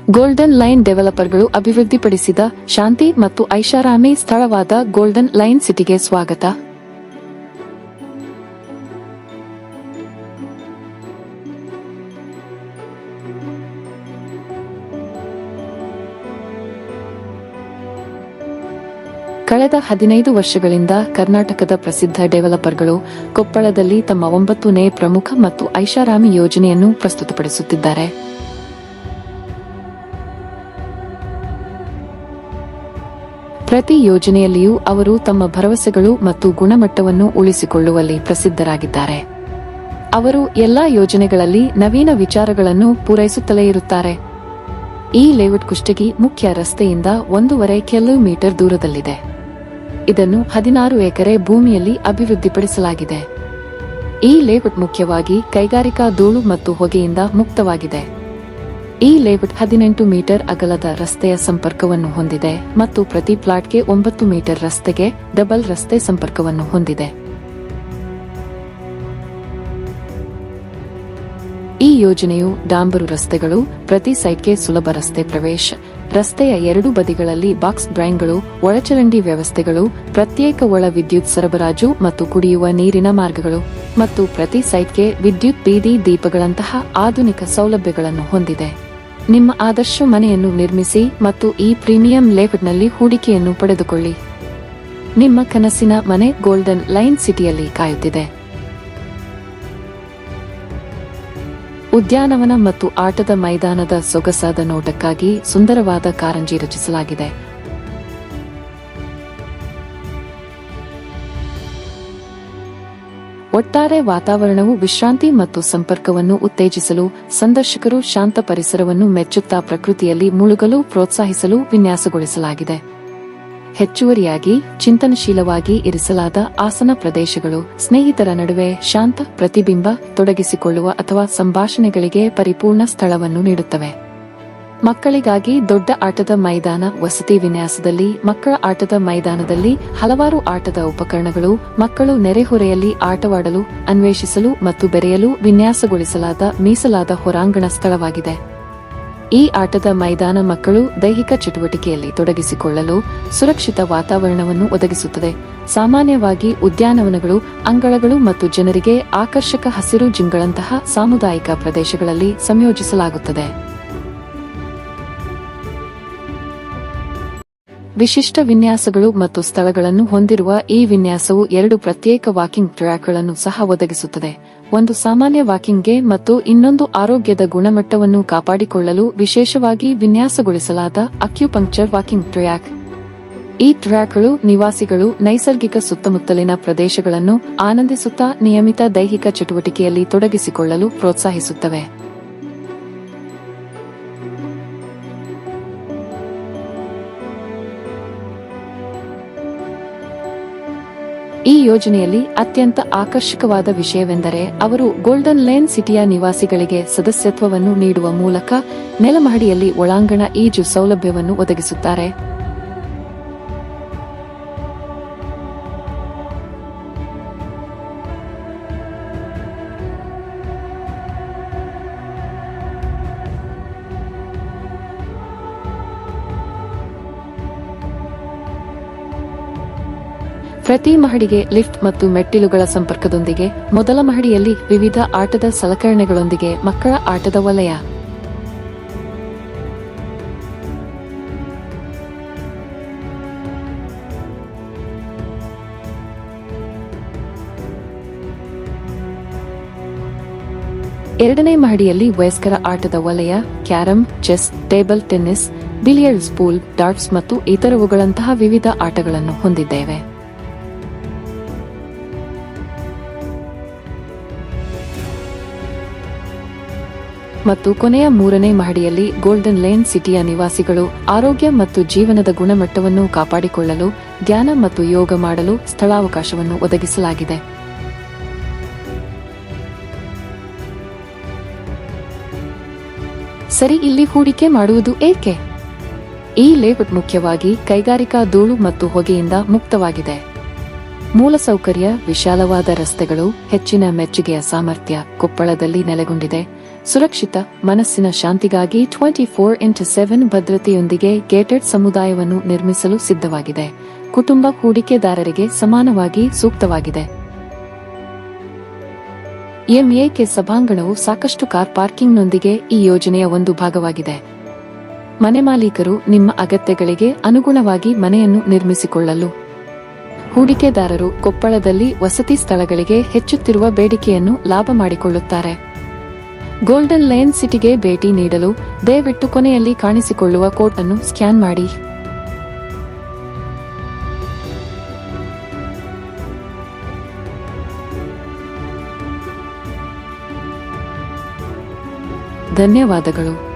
Golden line ಡೆವಲಪರ್ಗಳು ಅಭಿವೃದ್ಧಿಪಡಿಸಿದ ಶಾಂತಿ ಮತ್ತು ಐಷಾರಾಮಿ ಸ್ಥಳವಾದ ಗೋಲ್ಡನ್ ಲೈನ್ ಸಿಟಿಗೆ ಸ್ವಾಗತ. ಕಳೆದ 15 ವರ್ಷಗಳಿಂದ ಕರ್ನಾಟಕದ ಪ್ರಸಿದ್ಧ ಡೆವಲಪರ್ಗಳು ಕೊಪ್ಪಳದಲ್ಲಿ ತಮ್ಮ 9ನೇ ಪ್ರಮುಖ ಮತ್ತು ಐಷಾರಾಮಿ ಯೋಜನೆಯನ್ನು ಪ್ರಸ್ತುತಪಡಿಸುತ್ತಿದ್ದಾರೆ. ಪ್ರತಿ ಯೋಜನೆಯಲ್ಲಿಯೂ ಅವರು ತಮ್ಮ ಭರವಸೆಗಳು ಮತ್ತು ಗುಣಮಟ್ಟವನ್ನು ಉಳಿಸಿಕೊಳ್ಳುವಲ್ಲಿ ಪ್ರಸಿದ್ಧರಾಗಿದ್ದಾರೆ. ಅವರು ಎಲ್ಲಾ ಯೋಜನೆಗಳಲ್ಲಿ ನವೀನ ವಿಚಾರಗಳನ್ನು ಪೂರೈಸುತ್ತಲೇ ಇರುತ್ತಾರೆ. ಈ ಲೇಔಟ್ ಕುಷ್ಟಗಿ ಮುಖ್ಯ ರಸ್ತೆಯಿಂದ 1.5 ಕಿಲೋಮೀಟರ್ ದೂರದಲ್ಲಿದೆ. ಇದನ್ನು 16 ಎಕರೆ ಭೂಮಿಯಲ್ಲಿ ಅಭಿವೃದ್ಧಿಪಡಿಸಲಾಗಿದೆ. ಈ ಲೇಔಟ್ ಮುಖ್ಯವಾಗಿ ಕೈಗಾರಿಕಾ ಧೂಳು ಮತ್ತು ಹೊಗೆಯಿಂದ ಮುಕ್ತವಾಗಿದೆ. ಈ ಲೇಔಟ್ 18 ಮೀಟರ್ ಅಗಲದ ರಸ್ತೆಯ ಸಂಪರ್ಕವನ್ನು ಹೊಂದಿದೆ ಮತ್ತು ಪ್ರತಿ ಪ್ಲಾಟ್ಗೆ 9 ಮೀಟರ್ ರಸ್ತೆಗೆ ಡಬಲ್ ರಸ್ತೆ ಸಂಪರ್ಕವನ್ನು ಹೊಂದಿದೆ. ಈ ಯೋಜನೆಯು ಡಾಂಬರು ರಸ್ತೆಗಳು, ಪ್ರತಿ ಸೈಟ್ಗೆ ಸುಲಭ ರಸ್ತೆ ಪ್ರವೇಶ, ರಸ್ತೆಯ 2 ಬದಿಗಳಲ್ಲಿ ಬಾಕ್ಸ್ ಬ್ರೈನ್ಗಳು, ಒಳಚರಂಡಿ ವ್ಯವಸ್ಥೆಗಳು, ಪ್ರತ್ಯೇಕ ಒಳ ವಿದ್ಯುತ್ ಸರಬರಾಜು ಮತ್ತು ಕುಡಿಯುವ ನೀರಿನ ಮಾರ್ಗಗಳು, ಮತ್ತು ಪ್ರತಿ ಸೈಟ್ಗೆ ವಿದ್ಯುತ್ ಬೀದಿ ದೀಪಗಳಂತಹ ಆಧುನಿಕ ಸೌಲಭ್ಯಗಳನ್ನು ಹೊಂದಿದೆ. ನಿಮ್ಮ ಆದರ್ಶ ಮನೆಯನ್ನು ನಿರ್ಮಿಸಿ ಮತ್ತು ಈ ಪ್ರೀಮಿಯಂ ಲೇಔಟ್ನಲ್ಲಿ ಹೂಡಿಕೆಯನ್ನು ಪಡೆದುಕೊಳ್ಳಿ. ನಿಮ್ಮ ಕನಸಿನ ಮನೆ ಗೋಲ್ಡನ್ ಲೈನ್ ಸಿಟಿಯಲ್ಲಿ ಕಾಯುತ್ತಿದೆ. ಉದ್ಯಾನವನ ಮತ್ತು ಆಟದ ಮೈದಾನದ ಸೊಗಸಾದ ನೋಟಕ್ಕಾಗಿ ಸುಂದರವಾದ ಕಾರಂಜಿ ರಚಿಸಲಾಗಿದೆ. ಒಟ್ಟಾರೆ ವಾತಾವರಣವು ವಿಶ್ರಾಂತಿ ಮತ್ತು ಸಂಪರ್ಕವನ್ನು ಉತ್ತೇಜಿಸಲು, ಸಂದರ್ಶಕರು ಶಾಂತ ಪರಿಸರವನ್ನು ಮೆಚ್ಚುತ್ತಾ ಪ್ರಕೃತಿಯಲ್ಲಿ ಮುಳುಗಲು ಪ್ರೋತ್ಸಾಹಿಸಲು ವಿನ್ಯಾಸಗೊಳಿಸಲಾಗಿದೆ. ಹೆಚ್ಚುವರಿಯಾಗಿ ಚಿಂತನಶೀಲವಾಗಿ ಇರಿಸಲಾದ ಆಸನ ಪ್ರದೇಶಗಳು ಸ್ನೇಹಿತರ ನಡುವೆ ಶಾಂತ ಪ್ರತಿಬಿಂಬ, ತೊಡಗಿಸಿಕೊಳ್ಳುವ ಅಥವಾ ಸಂಭಾಷಣೆಗಳಿಗೆ ಪರಿಪೂರ್ಣ ಸ್ಥಳವನ್ನು ನೀಡುತ್ತವೆ. ಮಕ್ಕಳಿಗಾಗಿ ದೊಡ್ಡ ಆಟದ ಮೈದಾನ. ವಸತಿ ವಿನ್ಯಾಸದಲ್ಲಿ ಮಕ್ಕಳ ಆಟದ ಮೈದಾನದಲ್ಲಿ ಹಲವಾರು ಆಟದ ಉಪಕರಣಗಳು, ಮಕ್ಕಳು ನೆರೆಹೊರೆಯಲ್ಲಿ ಆಟವಾಡಲು, ಅನ್ವೇಷಿಸಲು ಮತ್ತು ಬೆರೆಯಲು ವಿನ್ಯಾಸಗೊಳಿಸಲಾದ ಮೀಸಲಾದ ಹೊರಾಂಗಣ ಸ್ಥಳವಾಗಿದೆ. ಈ ಆಟದ ಮೈದಾನ ಮಕ್ಕಳು ದೈಹಿಕ ಚಟುವಟಿಕೆಯಲ್ಲಿ ತೊಡಗಿಸಿಕೊಳ್ಳಲು ಸುರಕ್ಷಿತ ವಾತಾವರಣವನ್ನು ಒದಗಿಸುತ್ತದೆ. ಸಾಮಾನ್ಯವಾಗಿ ಉದ್ಯಾನವನಗಳು, ಅಂಗಳಗಳು ಮತ್ತು ಜನರಿಗೆ ಆಕರ್ಷಕ ಹಸಿರು ಜಿಮ್ಗಳಂತಹ ಸಾಮುದಾಯಿಕ ಪ್ರದೇಶಗಳಲ್ಲಿ ಸಂಯೋಜಿಸಲಾಗುತ್ತದೆ. ವಿಶಿಷ್ಟ ವಿನ್ಯಾಸಗಳು ಮತ್ತು ಸ್ಥಳಗಳನ್ನು ಹೊಂದಿರುವ ಈ ವಿನ್ಯಾಸವು 2 ಪ್ರತ್ಯೇಕ ವಾಕಿಂಗ್ ಟ್ರ್ಯಾಕ್ಗಳನ್ನು ಸಹ ಒದಗಿಸುತ್ತದೆ. ಒಂದು ಸಾಮಾನ್ಯ ವಾಕಿಂಗ್ಗೆ ಮತ್ತು ಇನ್ನೊಂದು ಆರೋಗ್ಯದ ಗುಣಮಟ್ಟವನ್ನು ಕಾಪಾಡಿಕೊಳ್ಳಲು ವಿಶೇಷವಾಗಿ ವಿನ್ಯಾಸಗೊಳಿಸಲಾದ ಅಕ್ಯುಪಂಕ್ಚರ್ ವಾಕಿಂಗ್ ಟ್ರ್ಯಾಕ್. ಈ ಟ್ರ್ಯಾಕ್ಗಳು ನಿವಾಸಿಗಳು ನೈಸರ್ಗಿಕ ಸುತ್ತಮುತ್ತಲಿನ ಪ್ರದೇಶಗಳನ್ನು ಆನಂದಿಸುತ್ತಾ ನಿಯಮಿತ ದೈಹಿಕ ಚಟುವಟಿಕೆಯಲ್ಲಿ ತೊಡಗಿಸಿಕೊಳ್ಳಲು ಪ್ರೋತ್ಸಾಹಿಸುತ್ತವೆ. ಈ ಯೋಜನೆಯಲ್ಲಿ ಅತ್ಯಂತ ಆಕರ್ಷಕವಾದ ವಿಷಯವೆಂದರೆ ಅವರು ಗೋಲ್ಡನ್ ಲೈನ್ ಸಿಟಿಯ ನಿವಾಸಿಗಳಿಗೆ ಸದಸ್ಯತ್ವವನ್ನು ನೀಡುವ ಮೂಲಕ ನೆಲಮಹಡಿಯಲ್ಲಿ ಒಳಾಂಗಣ ಈಜು ಸೌಲಭ್ಯವನ್ನು ಒದಗಿಸುತ್ತಾರೆ. ಪ್ರತಿ ಮಹಡಿಗೆ ಲಿಫ್ಟ್ ಮತ್ತು ಮೆಟ್ಟಿಲುಗಳ ಸಂಪರ್ಕದೊಂದಿಗೆ ಮೊದಲ ಮಹಡಿಯಲ್ಲಿ ವಿವಿಧ ಆಟದ ಸಲಕರಣೆಗಳೊಂದಿಗೆ ಮಕ್ಕಳ ಆಟದ ವಲಯ. ಎರಡನೇ ಮಹಡಿಯಲ್ಲಿ ವಯಸ್ಕರ ಆಟದ ವಲಯ, carrom, chess, table tennis, billiards, pool, darts ಮತ್ತು ಇತರವುಗಳಂತಹ ವಿವಿಧ ಆಟಗಳನ್ನು ಹೊಂದಿದ್ದೇವೆ. ಮತ್ತು ಕೊನೆಯ 3ನೇ ಮಹಡಿಯಲ್ಲಿ ಗೋಲ್ಡನ್ ಲೈನ್ ಸಿಟಿಯ ನಿವಾಸಿಗಳು ಆರೋಗ್ಯ ಮತ್ತು ಜೀವನದ ಗುಣಮಟ್ಟವನ್ನು ಕಾಪಾಡಿಕೊಳ್ಳಲು, ಧ್ಯಾನ ಮತ್ತು ಯೋಗ ಮಾಡಲು ಸ್ಥಳಾವಕಾಶವನ್ನು ಒದಗಿಸಲಾಗಿದೆ. ಸರಿ, ಇಲ್ಲಿ ಹೂಡಿಕೆ ಮಾಡುವುದು ಏಕೆ? ಈ ಲೇಔಟ್ ಮುಖ್ಯವಾಗಿ ಕೈಗಾರಿಕಾ ಧೂಳು ಮತ್ತು ಹೊಗೆಯಿಂದ ಮುಕ್ತವಾಗಿದೆ. ಮೂಲಸೌಕರ್ಯ, ವಿಶಾಲವಾದ ರಸ್ತೆಗಳು, ಹೆಚ್ಚಿನ ಮೆಚ್ಚುಗೆಯ ಸಾಮರ್ಥ್ಯ ಕೊಪ್ಪಳದಲ್ಲಿ ನೆಲೆಗೊಂಡಿದೆ. ಸುರಕ್ಷಿತ ಮನಸ್ಸಿನ ಶಾಂತಿಗಾಗಿ 24x7 ಭದ್ರತೆಯೊಂದಿಗೆ ಗೇಟೆಡ್ ಸಮುದಾಯವನ್ನು ನಿರ್ಮಿಸಲು ಸಿದ್ಧವಾಗಿದೆ. ಕುಟುಂಬ ಹೂಡಿಕೆದಾರರಿಗೆ ಸಮಾನವಾಗಿ ಸೂಕ್ತವಾಗಿದೆ. ಎಂಎಕೆ ಸಭಾಂಗಣವು ಸಾಕಷ್ಟು ಕಾರ್ ಪಾರ್ಕಿಂಗ್ನೊಂದಿಗೆ ಈ ಯೋಜನೆಯ ಒಂದು ಭಾಗವಾಗಿದೆ. ಮನೆ ಮಾಲೀಕರು ನಿಮ್ಮ ಅಗತ್ಯಗಳಿಗೆ ಅನುಗುಣವಾಗಿ ಮನೆಯನ್ನು ನಿರ್ಮಿಸಿಕೊಳ್ಳಲು ಹೂಡಿಕೆದಾರರು ಕೊಪ್ಪಳದಲ್ಲಿ ವಸತಿ ಸ್ಥಳಗಳಿಗೆ ಹೆಚ್ಚುತ್ತಿರುವ ಬೇಡಿಕೆಯನ್ನು ಲಾಭ ಮಾಡಿಕೊಳ್ಳುತ್ತಾರೆ. ಗೋಲ್ಡನ್ ಲೇನ್ ಸಿಟಿಗೆ ಭೇಟಿ ನೀಡಲು ದಯವಿಟ್ಟು ಕೊನೆಯಲ್ಲಿ ಕಾಣಿಸಿಕೊಳ್ಳುವ ಕೋಡ್ ಅನ್ನು ಸ್ಕ್ಯಾನ್ ಮಾಡಿ. ಧನ್ಯವಾದಗಳು.